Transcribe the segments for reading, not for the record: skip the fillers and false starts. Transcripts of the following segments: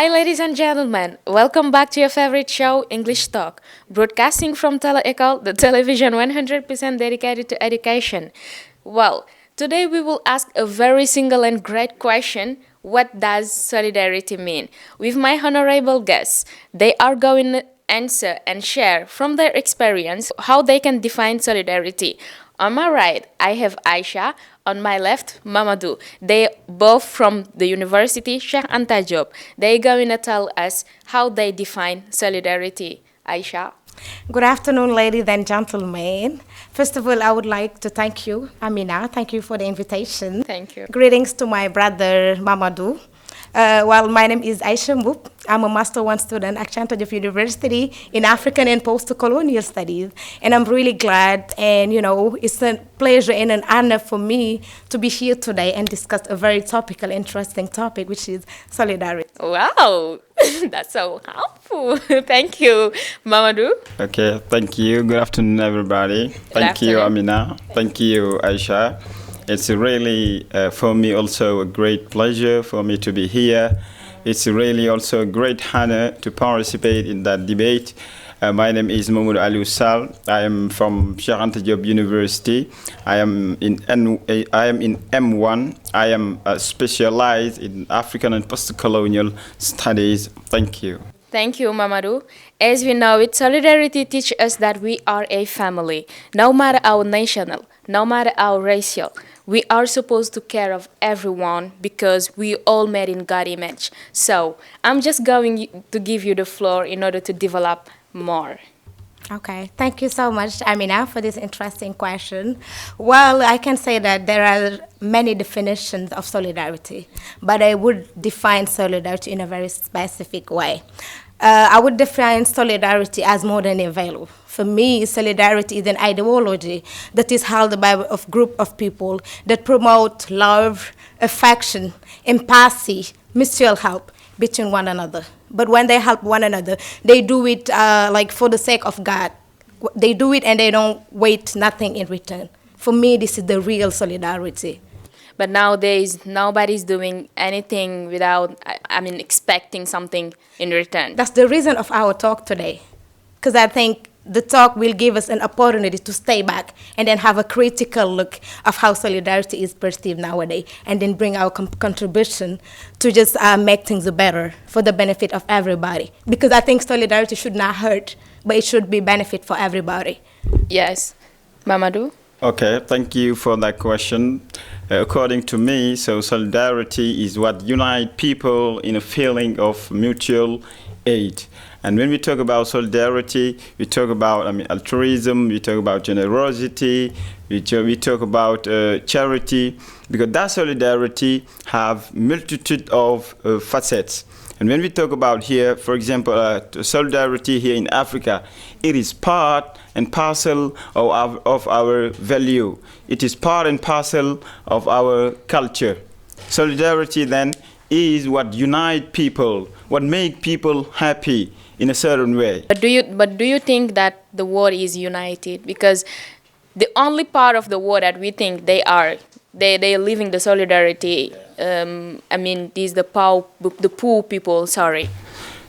Hi, ladies and gentlemen. Welcome back to your favorite show, English Talk, broadcasting from TELE ECOLE, the television 100% dedicated to education. Well, today we will ask a very single and great question. What does solidarity mean? With my honorable guests, they are going to answer and share from their experience how they can define solidarity. On my right, I have Aïcha. On my left, Mamadou. They both from the university Cheikh Anta Diop. They're going to tell us how they define solidarity. Aïcha. Good afternoon, ladies and gentlemen. First of all, I would like to thank you, Amina. Thank you for the invitation. Thank you. Greetings to my brother, Mamadou. My name is Aïcha MBOUP. I'm a Master 1 student at Cheikh Anta Diop University in African and Post-Colonial Studies. And I'm really glad, and it's a pleasure and an honor for me to be here today and discuss a very topical, interesting topic, which is solidarity. Wow, that's so helpful. Thank you, Mamadou. Okay, thank you. Good afternoon, everybody. Thank you, Amina. Thank you, Aïcha. It's really, for me, also a great pleasure for me to be here. It's really also a great honor to participate in that debate. My name is Mamadou SALL. I am from Cheikh Anta Diop University. I am in M1. I am specialized in African and post-colonial studies. Thank you. Thank you, Mamadou. As we know it, solidarity teaches us that we are a family. No matter our national, no matter our racial, we are supposed to care of everyone because we all made in God's image. So I'm just going to give you the floor in order to develop more. Okay, thank you so much, Amina, for this interesting question. Well, I can say that there are many definitions of solidarity, but I would define solidarity in a very specific way. I would define solidarity as more than a value. For me, solidarity is an ideology that is held by a group of people that promote love, affection, empathy, mutual help between one another. But when they help one another, they do it for the sake of God. They do it and they don't wait nothing in return. For me, this is the real solidarity. But nowadays, nobody's doing anything without, expecting something in return. That's the reason of our talk today. Because I think the talk will give us an opportunity to stay back and then have a critical look of how solidarity is perceived nowadays, and then bring our contribution to just make things better for the benefit of everybody. Because I think solidarity should not hurt, but it should be benefit for everybody. Yes. Mamadou? Okay, thank you for that question. According to me, so solidarity is what unites people in a feeling of mutual aid. And when we talk about solidarity, we talk about altruism, we talk about generosity, we talk about charity, because that solidarity have multitude of facets. And when we talk about here, for example, solidarity here in Africa, it is part and parcel of our value. It is part and parcel of our culture. Solidarity then is what unites people, what makes people happy in a certain way. But do you think that the world is united? Because the only part of the world that we think they are living the solidarity. These the poor people. Sorry.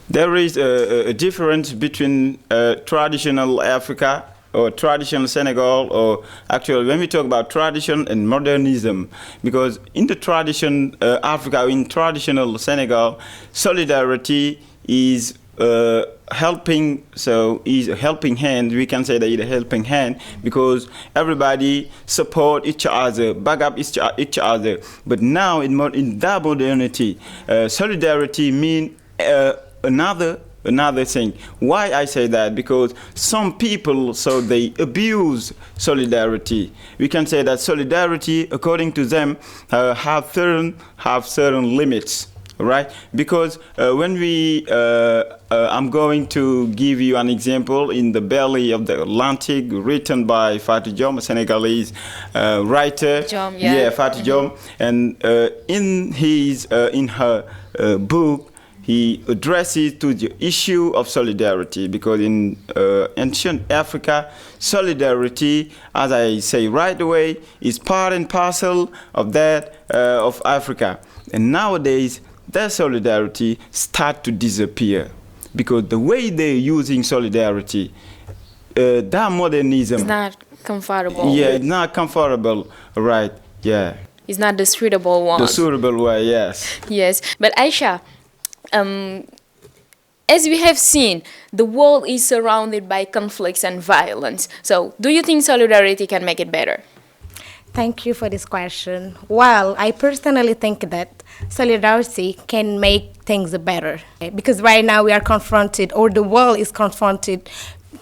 There is a difference between traditional Africa or traditional Senegal, or actually when we talk about tradition and modernism, because in the tradition Africa, in traditional Senegal, solidarity is helping, so is a helping hand. We can say that it's a helping hand because everybody support each other, back up each other. But now in that modernity, solidarity means another thing. Why I say that? Because some people, so they abuse solidarity. We can say that solidarity, according to them, have certain limits. Right? Because when I'm going to give you an example in The Belly of the Atlantic, written by Fatou Diom, a Senegalese writer. Diom, yeah. Fatou Diom. And in her book, he addresses to the issue of solidarity, because in ancient Africa, solidarity, as I say right away, is part and parcel of that of Africa. And nowadays, their solidarity start to disappear because the way they're using solidarity, that modernism. It's not comfortable. Yeah, it's not comfortable, right? Yeah. It's not the suitable one. The suitable way, yes. Yes, but Aisha, as we have seen, the world is surrounded by conflicts and violence. So, do you think solidarity can make it better? Thank you for this question. Well, I personally think that solidarity can make things better because right now we are confronted, or the world is confronted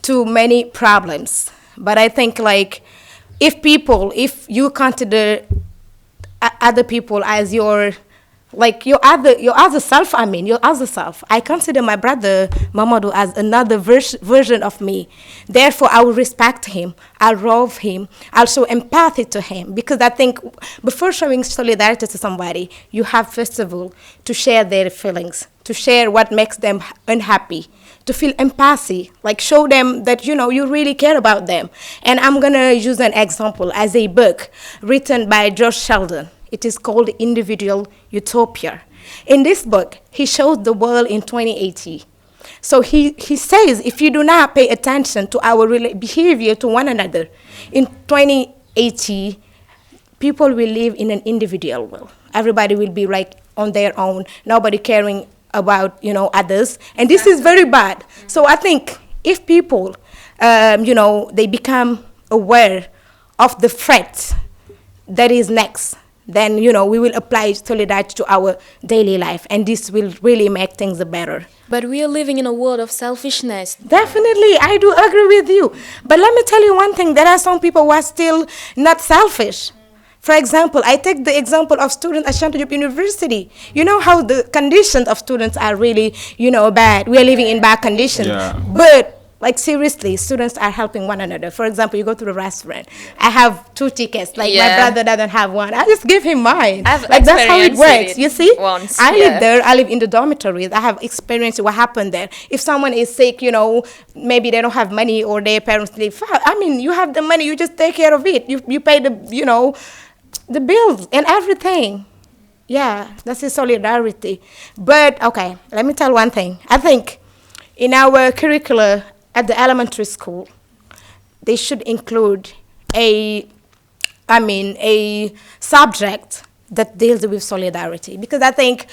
to many problems. But I think like if you consider other people as your other self, your other self. I consider my brother Mamadou as another version of me. Therefore, I will respect him. I'll love him. I'll show empathy to him. Because I think before showing solidarity to somebody, you have, first of all, to share their feelings, to share what makes them unhappy, to feel empathy, like show them that, you really care about them. And I'm going to use an example as a book written by George Sheldon. It is called Individual Utopia. In this book, he shows the world in 2080. So he says if you do not pay attention to our behavior to one another, in 2080, people will live in an individual world. Everybody will be like on their own, nobody caring about, others. And this is very bad. So I think if people, they become aware of the threat that is next, then, we will apply solidarity to our daily life, and this will really make things better. But we are living in a world of selfishness. Definitely, I do agree with you. But let me tell you one thing, there are some people who are still not selfish. For example, I take the example of students at Chantal University. You know how the conditions of students are really, bad. We are living in bad conditions. Yeah. But like seriously, students are helping one another. For example, you go to the restaurant. I have 2 tickets. Like my brother doesn't have one. I just give him mine. Like that's how it works. You see? I live there. I live in the dormitories. I have experienced what happened there. If someone is sick, maybe they don't have money or their parents leave. You have the money. You just take care of it. You pay the the bills and everything. Yeah, that's the solidarity. But okay, let me tell one thing. I think in our curricula at the elementary school, they should include a subject that deals with solidarity. Because I think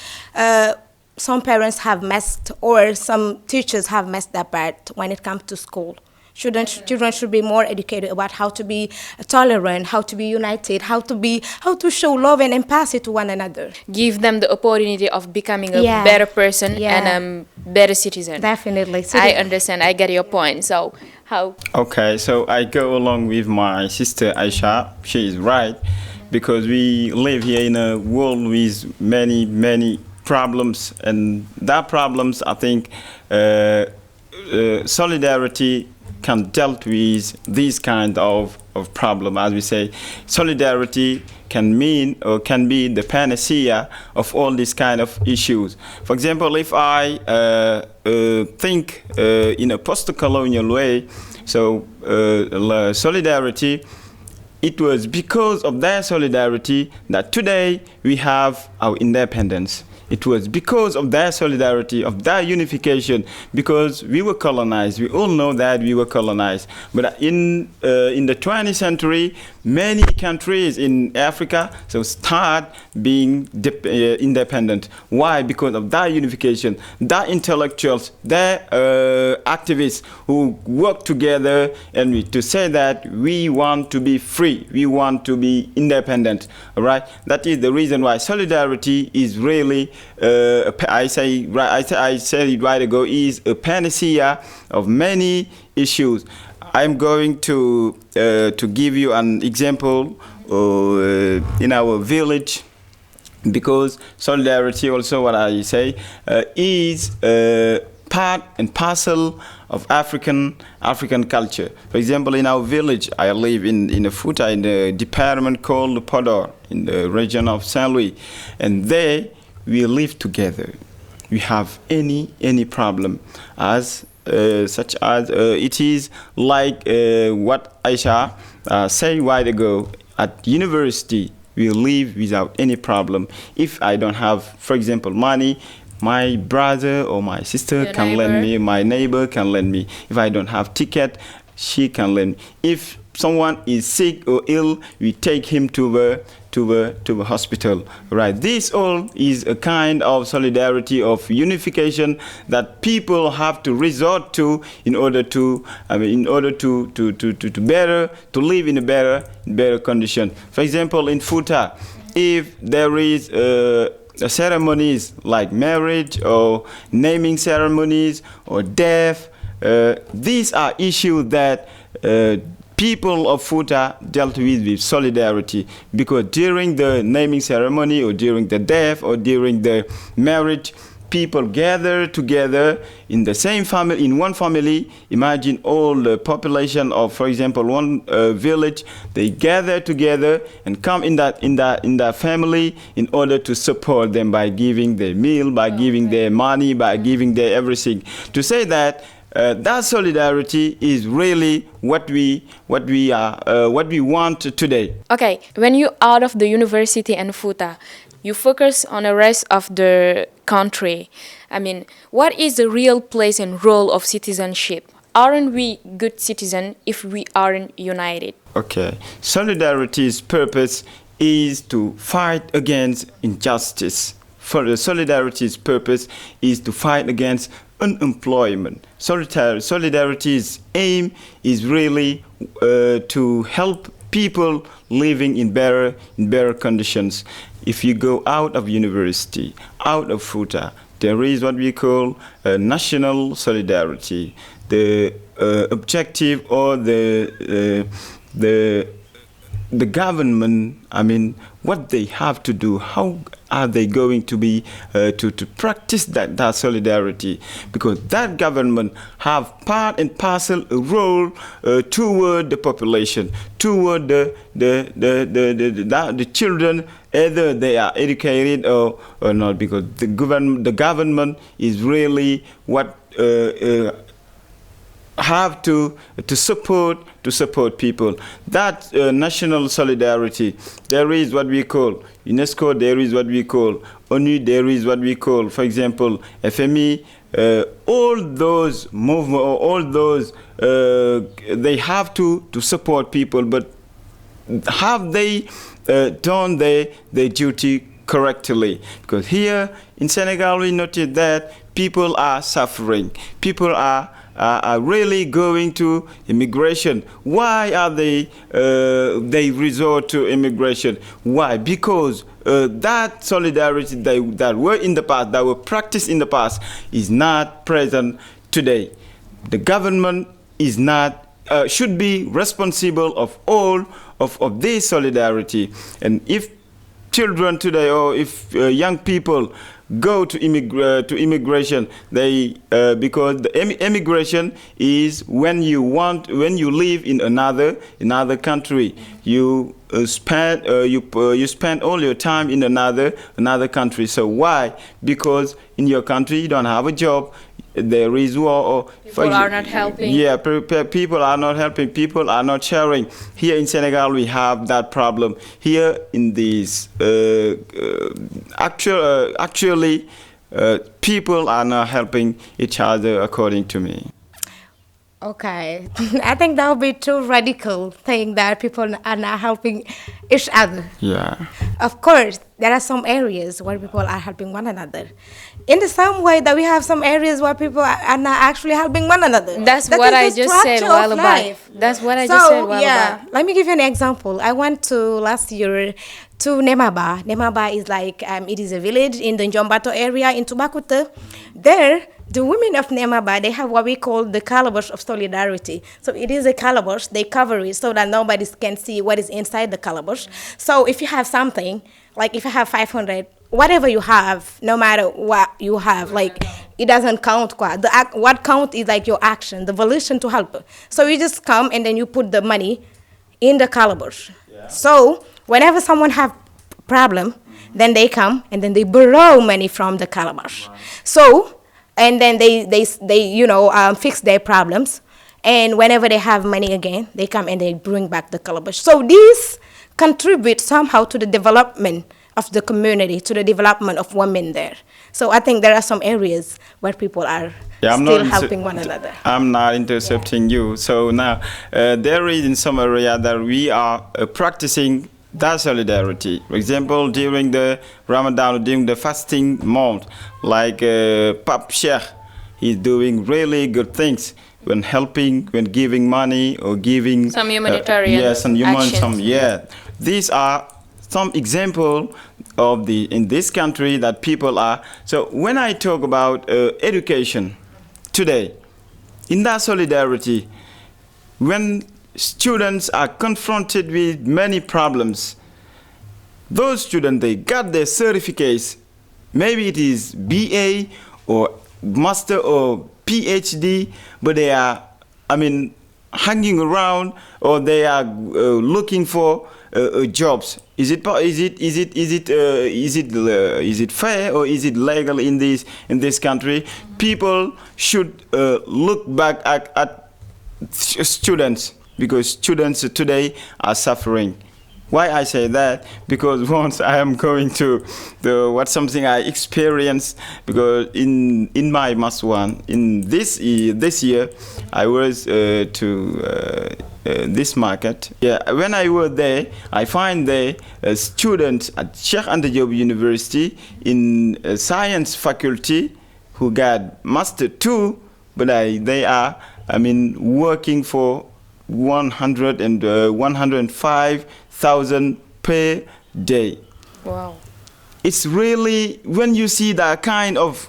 some parents have messed, or some teachers have messed that part when it comes to school. Children should be more educated about how to be tolerant, how to be united, how to show love and empathy to one another. Give them the opportunity of becoming a better person and a better citizen. Definitely. So I understand. I get your point. So how? Okay, so I go along with my sister Aisha. She is right, because we live here in a world with many problems, and that problems, I think, solidarity can deal with this kind of problem. As we say, solidarity can mean or can be the panacea of all these kind of issues. For example, if I think in a post-colonial way, so solidarity, it was because of their solidarity that today we have our independence. It was because of their solidarity, of their unification, because we were colonized. We all know that we were colonized. But in the 20th century, many countries in Africa start being independent. Why? Because of that unification. That intellectuals, that activists who work together and to say that we want to be free, we want to be independent. All right? That is the reason why solidarity is really, I said it right ago, is a panacea of many issues. I'm going to give you an example in our village, because solidarity also, what I say, is part and parcel of African culture. For example, in our village, I live in a Futa, in the department called Podor, in the region of Saint Louis, and there we live together. We have any problem such as it is like what Aisha said a while ago. At university, will live without any problem. If I don't have, for example, money, my brother or my sister Your can lend neighbor. me, my neighbor can lend me. If I don't have ticket, she can lend me. If someone is sick or ill, we take him to the hospital. Right. This all is a kind of solidarity, of unification that people have to resort to in order to, to live in a better condition. For example, in Futa, if there is ceremonies like marriage or naming ceremonies or death, these are issues that people of Futa dealt with solidarity, because during the naming ceremony or during the death or during the marriage, people gather together in the same family, in one family. Imagine all the population of, for example, one village. They gather together and come in that family in order to support them by giving their meal, by giving their money, by giving their everything. To say that that solidarity is really what we want today. Okay, when you out of the university and Futa, you focus on the rest of the country. I mean, what is the real place and role of citizenship? Aren't we good citizens if we aren't united? Okay, solidarity's purpose is to fight against injustice. For the solidarity's purpose is to fight against unemployment. Solidarity's aim is really to help people living in better conditions. If you go out of university, out of Futa, there is what we call national solidarity. The objective or the government, I mean, what they have to do, how are they going to be to practice that solidarity? Because that government have part and parcel a role toward the population, toward the children, either they are educated or not. Because the government is really what have to support people. That national solidarity, there is what we call UNESCO, there is what we call ONU, there is what we call, for example, FME. All those movements, all those, they have to support people, but have they done their duty correctly? Because here in Senegal we noticed that people are suffering. People are really going to immigration. Why are they resort to immigration? Why? Because that solidarity that were in the past, that were practiced in the past, is not present today. The government is not should be responsible of all of this solidarity. And if children today, or if young people go to immigration, they because the immigration is when you live in another country, you spend all your time in another country. So why? Because in your country you don't have a job. There is war, or people are not helping. Yeah, people are not helping. People are not sharing. Here in Senegal, we have that problem. Here in this, actually, people are not helping each other, according to me. Okay, I think that would be too radical, saying that people are not helping each other. Yeah. Of course, there are some areas where people are helping one another. In the same way that we have some areas where people are not actually helping one another. That's That what is I the just said structure a while of back. life. That's what I just said a while back. Let me give you an example. I went to last year to Nemaba. Nemaba is like, it is a village in the Njombato area in Tubakute. There, the women of Nemaba, they have what we call the calabash of solidarity. So it is a calabash, they cover it so that nobody can see what is inside the calabash. So if you have something, like if you have 500, whatever you have, no matter what you have, like it doesn't count. What count is like your action, the volition to help. So you just come and then you put the money in the calabash. Yeah. So whenever someone have problem, then they come and then they borrow money from the calabash. Wow. So, and then they fix their problems. And whenever they have money again, they come and they bring back the calabash. So this contribute somehow to the development of the community, to the development of women there. So I think there are some areas where people are still helping one another. I'm not intercepting you. So now, there is in some area that we are practicing that solidarity. For example, during the Ramadan, during the fasting month, like Pap Sheikh, he's doing really good things when helping, when giving money or giving some humanitarian actions. These are some example of in this country that people are. So when I talk about education today, in that solidarity, when students are confronted with many problems, those students, they got their certificates. Maybe it is BA or master or PhD, but they are, hanging around, or they are looking for jobs. Is it fair, or is it legal in this country? People should look back at students, because students today are suffering. Why I say that? Because once I am going to something I experienced, because in my Master 1 in this year I was to this market. Yeah, when I was there, I find there students at Cheikh Anta Diop University in science faculty who got Master 2, but they are working for 105,000 per day. Wow. It's really, when you see that kind of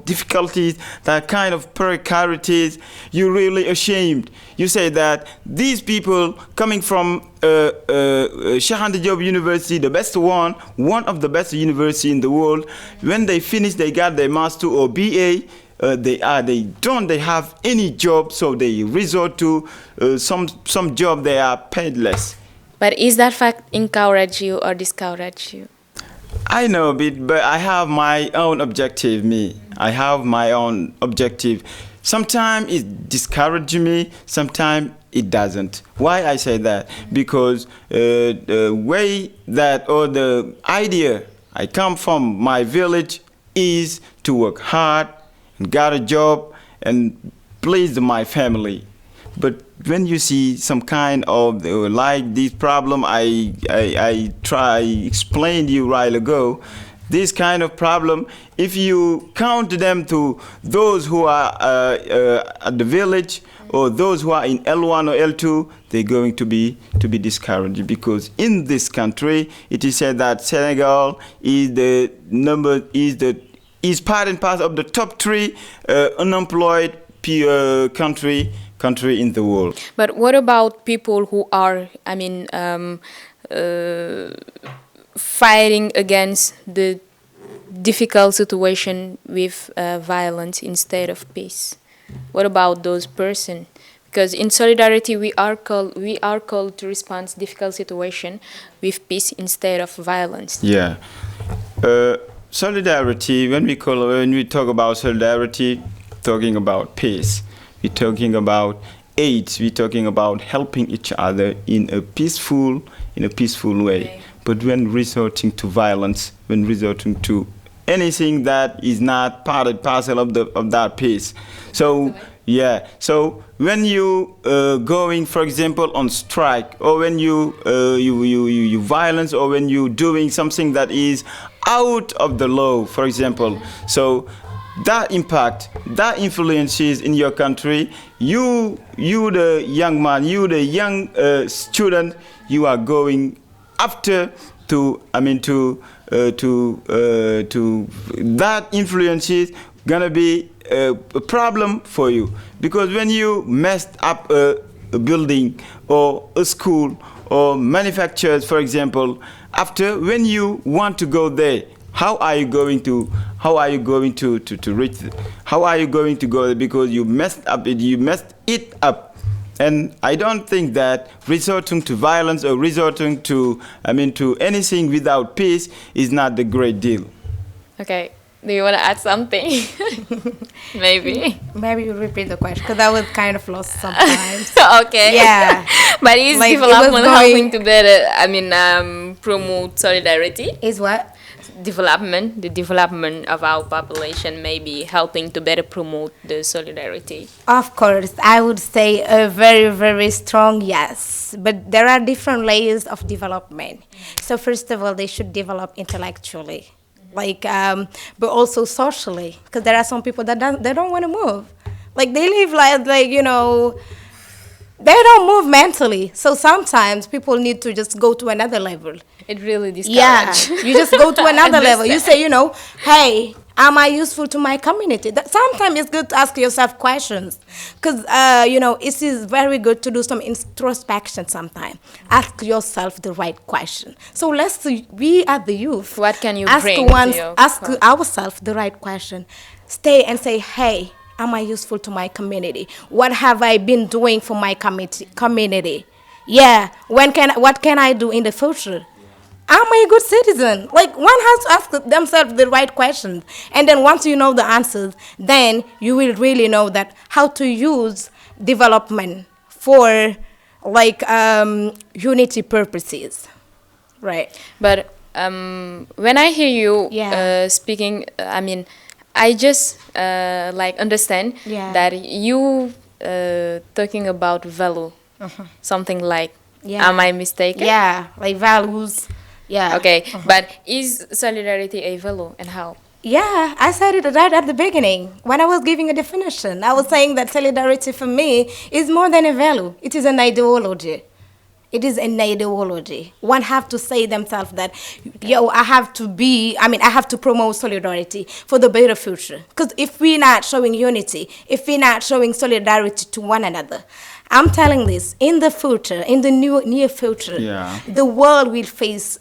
difficulties, that kind of precarities, you're really ashamed. You say that these people coming from Cheikh Anta Diop University, the best one of the best university in the world, when they finish, they got their master or BA. They have any job, so they resort to some job they are paid less. But is that fact encourage you or discourage you? I know a bit, but I have my own objective. I have my own objective. Sometimes it discourages me, sometimes it doesn't. Why I say that? Because the way that, or the idea I come from my village is to work hard, got a job, and please my family. But when you see some kind of like this problem, I explained you right ago, this kind of problem, if you count them to those who are at the village, or those who are in L1 or L2, they're going to be discouraged, because in this country it is said that Senegal is part and parcel of the top 3 unemployed country in the world. But what about people who are, fighting against the difficult situation with violence instead of peace? What about those persons? Because in Solidarity we are called to respond to difficult situation with peace instead of violence. Yeah. Solidarity, when we talk about solidarity, talking about peace, we're talking about aid, we're talking about helping each other in a peaceful way. Okay. But when resorting to violence, when resorting to anything that is not part and parcel of that peace. So yeah, so when you going, for example, on strike, or when you violence, or when you doing something that is out of the law, for example, so that impact, that influences in your country, you the young man, you the young student, you are going after to that influence is gonna be a problem for you, because when you messed up a building or a school or manufacturers, for example, after, when you want to go there, how are you going to reach how are you going to go there? Because you messed it up. And I don't think that resorting to violence or resorting to anything without peace is not the great deal. Okay. Do you want to add something? Maybe. Maybe you repeat the question, because I was kind of lost sometimes. Okay. Yeah. But is Like, it was development helping going- to better, promote solidarity? Is what? Development, the development of our population may be helping to better promote the solidarity. Of course, I would say a very, very strong yes. But there are different layers of development. So first of all, they should develop intellectually, like, but also socially, because there are some people that they don't want to move. Like they live like they don't move mentally. So sometimes people need to just go to another level. It really Yeah, discourages. you just go to another level. You say, hey, am I useful to my community? That sometimes it's good to ask yourself questions, because it is very good to do some introspection. Sometimes ask yourself the right question. So we are the youth. What can you ask bring to your ask ourselves the right question. Stay and say, hey, am I useful to my community? What have I been doing for my community? Yeah, what can I do in the future? Am I a good citizen? Like, one has to ask themselves the right questions. And then once you know the answers, then you will really know that how to use development for, like, unity purposes. Right. But when I hear you Yeah. speaking, I just understand Yeah. that you talking about value, something like. Yeah. Am I mistaken? Yeah, like values. Yeah. Okay, but is solidarity a value and how? Yeah, I said it right at the beginning when I was giving a definition. I was saying that solidarity for me is more than a value. It is an ideology. It is an ideology. One have to say themselves that, I have to promote solidarity for the better future. Because if we're not showing unity, if we're not showing solidarity to one another, I'm telling this, in the future, in the near future, Yeah. the world will face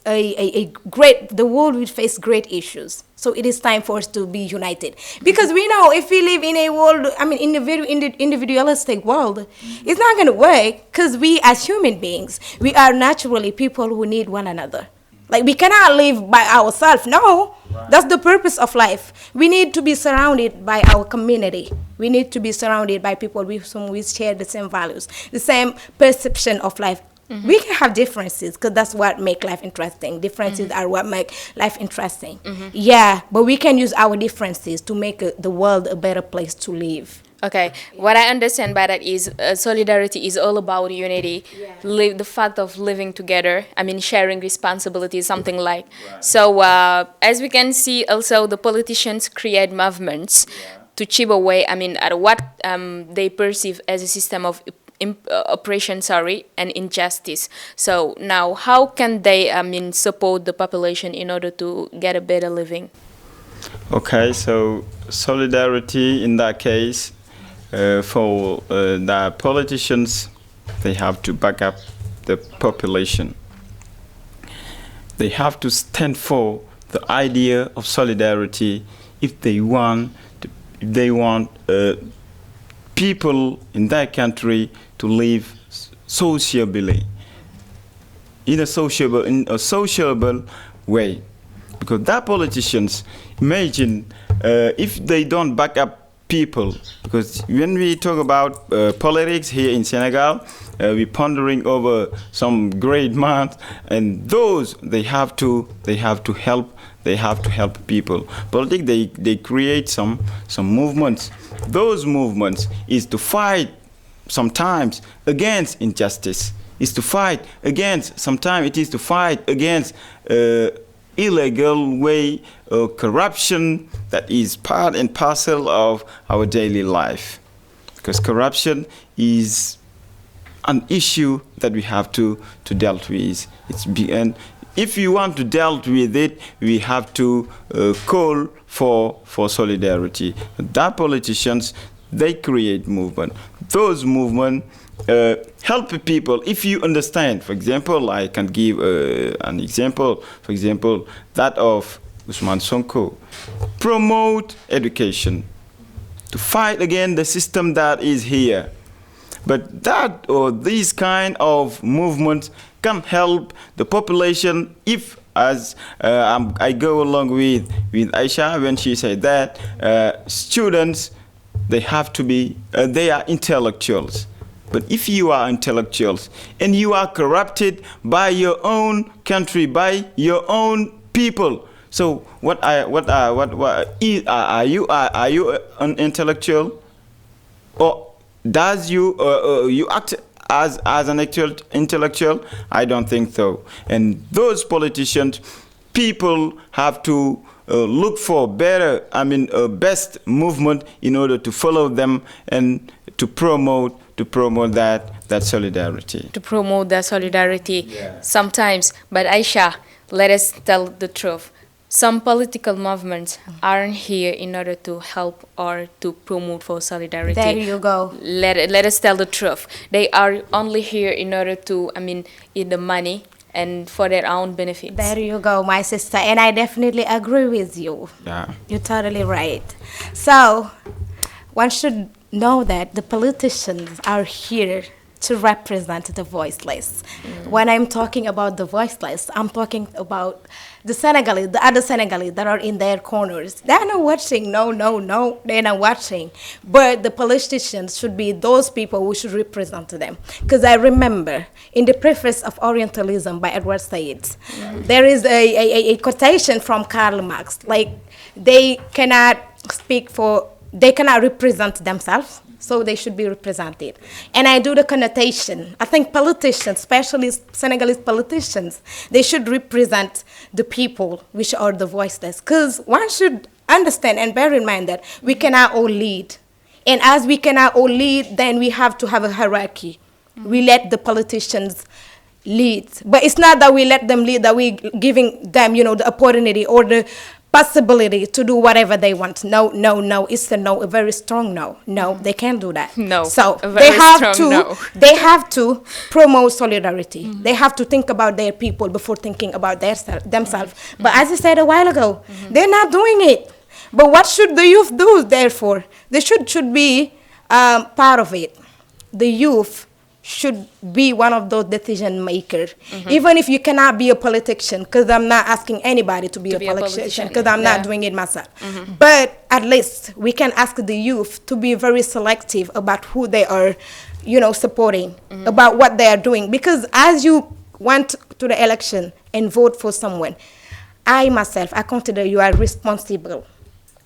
great issues. So it is time for us to be united. Because we know if we live in a world, in a very individualistic world, it's not going to work, because we as human beings, we are naturally people who need one another. Like, we cannot live by ourselves. No, that's the purpose of life. We need to be surrounded by our community. We need to be surrounded by people with whom we share the same values, the same perception of life. We can have differences, because that's what make life interesting. Differences are what make life interesting. Yeah, but we can use our differences to make the world a better place to live. Okay, what I understand by that is solidarity is all about unity, the fact of living together, sharing responsibilities, something like. So as we can see also, the politicians create movements to chip away, at what they perceive as a system of oppression, and injustice. So now how can they, support the population in order to get a better living? Okay, so solidarity in that case, for the politicians, they have to back up the population. They have to stand for the idea of solidarity if they want people in that country to live sociably, in a sociable way. Because that politicians, imagine if they don't back up people, because when we talk about politics here in Senegal, we're pondering over some great man, and those they have to help people. Politics, they create some movements. Those movements is to fight sometimes against injustice. Sometimes it is to fight against illegal way of corruption that is part and parcel of our daily life. Because corruption is an issue that we have to deal with. And if you want to deal with it, we have to call for solidarity. That politicians, they create movement. Those movements help people. If you understand, for example, I can give an example. For example, that of Usman Sonko. Promote education to fight against the system that is here. But that or these kind of movements can help the population if, as I go along with Aïcha when she said that students, they have to be, they are intellectuals. But if you are intellectuals and you are corrupted by your own country, by your own people, so are you an intellectual, or does you act as an actual intellectual? I don't think so. And those politicians, people have to look for better, best movement in order to follow them and to promote that solidarity. To promote that solidarity, Yeah. sometimes. But Aisha, let us tell the truth. Some political movements aren't here in order to help or to promote for solidarity. There you go. Let us tell the truth. They are only here in order to, eat the money and for their own benefits. There you go, my sister. And I definitely agree with you. Yeah. You're totally right. So, one should know that the politicians are here to represent the voiceless. When I'm talking about the voiceless, I'm talking about the Senegalese, the other Senegalese that are in their corners. They're not watching. No, they're not watching. But the politicians should be those people who should represent them. Because I remember in the preface of Orientalism by Edward Said, there is a quotation from Karl Marx, like they cannot represent themselves, so they should be represented. And I do the connotation. I think politicians, especially Senegalese politicians, they should represent the people, which are the voiceless. Because one should understand and bear in mind that we cannot all lead. And as we cannot all lead, then we have to have a hierarchy. We let the politicians lead. But it's not that we let them lead, that we're giving them, the opportunity or the possibility to do whatever they want. No. It's a very strong no. No, they can't do that. No, So a very strong no. they have to promote solidarity. They have to think about their people before thinking about themselves. But as I said a while ago, they're not doing it. But what should the youth do, therefore? They should be part of it. The youth should be one of those decision makers. Even if you cannot be a politician, because I'm not asking anybody to be a politician, because I'm not doing it myself. But at least we can ask the youth to be very selective about who they are, supporting, about what they are doing. Because as you went to the election and vote for someone, I consider you are responsible,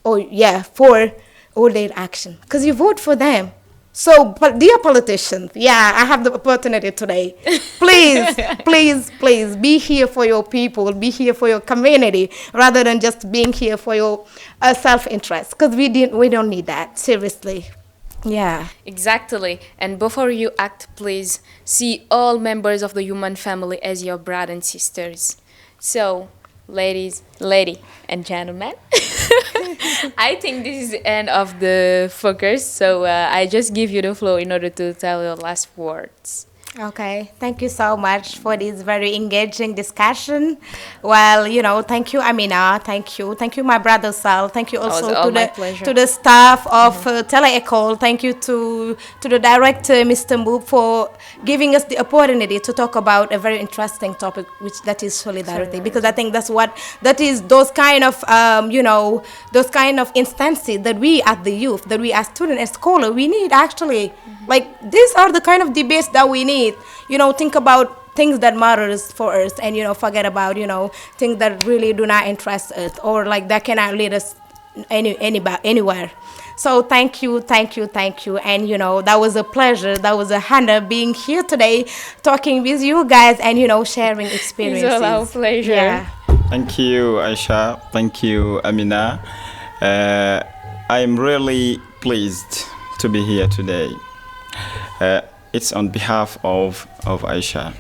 for all their action, because you vote for them. So, but dear politicians, I have the opportunity today. Please, be here for your people, be here for your community, rather than just being here for your self-interest. Because we don't need that, seriously. Yeah. Exactly. And before you act, please see all members of the human family as your brothers and sisters. So, lady and gentlemen, I think this is the end of the focus. So I just give you the floor in order to tell your last words. Okay, thank you so much for this very engaging discussion. Well, thank you, Amina. Thank you, my brother Sal. Thank you also to the staff of TELE ECOLE. Thank you to the director, Mr. MBOUP, for giving us the opportunity to talk about a very interesting topic, that is solidarity. Because I think that is those kind of those kind of instances that we as the youth, that we as students, as scholars, we need actually. Like, these are the kind of debates that we need. Think about things that matters for us, and forget about things that really do not interest us, or like that cannot lead us anywhere. So thank you, and that was a pleasure, that was a honor being here today, talking with you guys, and sharing experiences. It's all our pleasure. Yeah. Thank you, Aisha. Thank you, Amina. I am really pleased to be here today. It's on behalf of Aisha,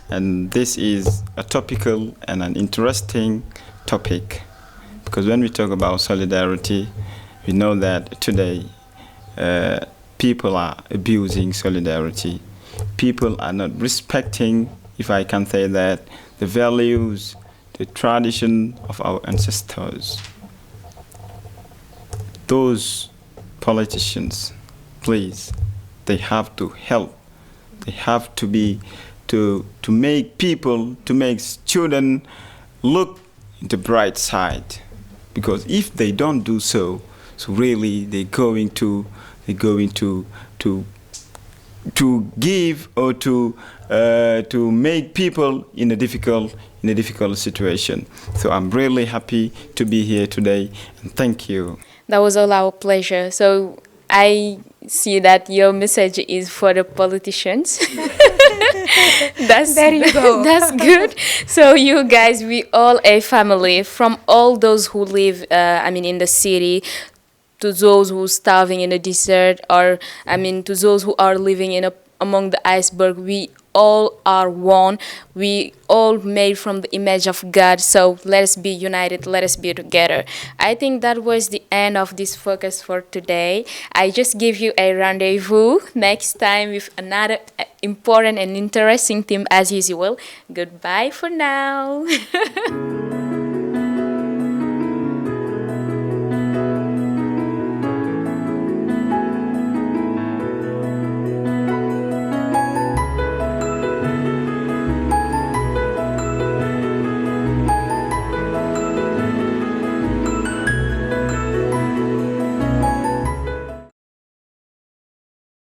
and this is a topical and an interesting topic, because when we talk about solidarity, we know that today people are abusing solidarity. People are not respecting, if I can say that, the values, the tradition of our ancestors. Those politicians, please, they have to help. They have to be to make people, to make students look the bright side. Because if they don't do so really they're going to to give or to make people in a difficult situation. So I'm really happy to be here today, and thank you. That was all our pleasure. So I see that your message is for the politicians. There you go. That's good. So you guys, we all a family, from all those who live, in the city, to those who starving in the desert, or to those who are living among the iceberg. We all are one. We all made from the image of God. So let us be united. Let us be together. I think that was the end of this focus for today. I just give you a rendezvous next time with another important and interesting theme as usual. Goodbye for now.